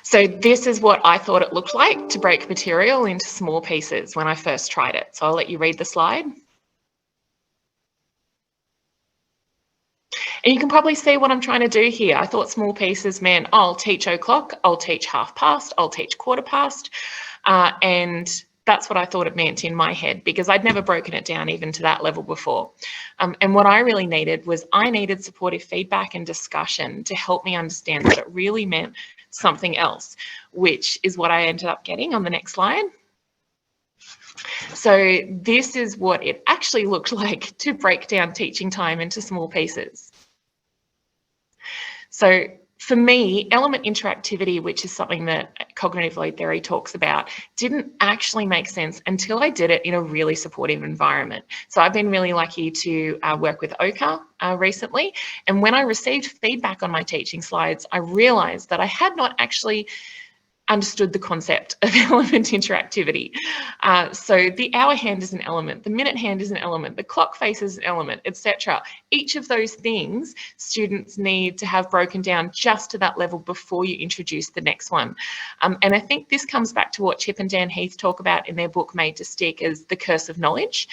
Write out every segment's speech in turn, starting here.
So this is what I thought it looked like to break material into small pieces when I first tried it. So I'll let you read the slide. And you can probably see what I'm trying to do here. I thought small pieces meant I'll teach o'clock, I'll teach half past, I'll teach quarter past. And that's what I thought it meant in my head, because I'd never broken it down even to that level before. And what I really needed was I needed supportive feedback and discussion to help me understand that it really meant something else, which is what I ended up getting on the next slide. So this is what it actually looked like to break down teaching time into small pieces. So for me, element interactivity, which is something that cognitive load theory talks about, didn't actually make sense until I did it in a really supportive environment. So I've been really lucky to work with OCA recently. And when I received feedback on my teaching slides, I realized that I had not actually understood the concept of element interactivity. So the hour hand is an element, the minute hand is an element, the clock face is an element, etc. Each of those things students need to have broken down just to that level before you introduce the next one. And I think this comes back to what Chip and Dan Heath talk about in their book Made to Stick as the curse of knowledge.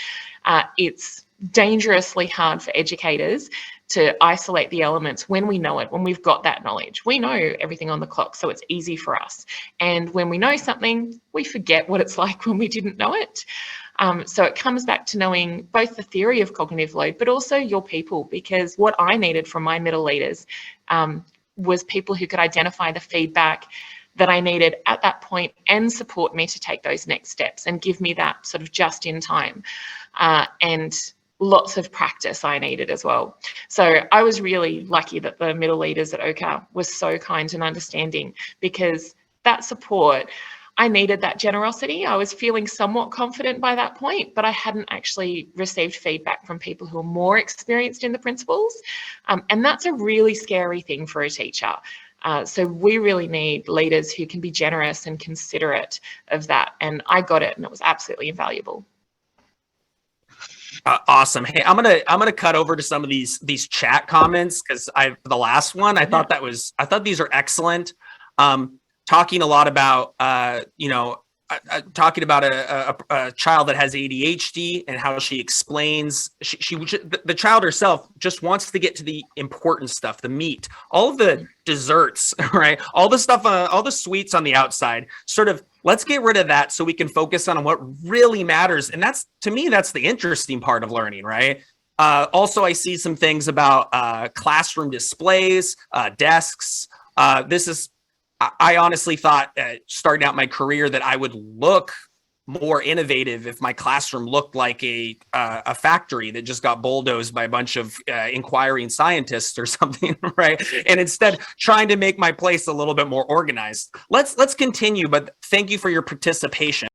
It's dangerously hard for educators to isolate the elements when we know it, when we've got that knowledge. We know everything on the clock, so it's easy for us. And when we know something, we forget what it's like when we didn't know it. So it comes back to knowing both the theory of cognitive load, but also your people, because what I needed from my middle leaders was people who could identify the feedback that I needed at that point and support me to take those next steps and give me that sort of just in time. And lots of practice I needed as well. So I was really lucky that the middle leaders at OCA were so kind and understanding, because that support, I needed that generosity. I was feeling somewhat confident by that point, but I hadn't actually received feedback from people who are more experienced in the principles. And that's a really scary thing for a teacher. So we really need leaders who can be generous and considerate of that. And I got it, and it was absolutely invaluable. Awesome. Hey, I'm gonna cut over to some of these chat comments, because the last one I thought these are excellent. Talking a lot about talking about a child that has ADHD and how she explains the child herself just wants to get to the important stuff, the meat, all of the desserts, right? All the stuff, all the sweets on the outside. Sort of, let's get rid of that so we can focus on what really matters. And that's, to me, that's the interesting part of learning, right? Also, I see some things about classroom displays, desks. I honestly thought starting out my career that I would look more innovative if my classroom looked like a factory that just got bulldozed by a bunch of inquiring scientists or something, right? And instead trying to make my place a little bit more organized. Let's continue, but thank you for your participation.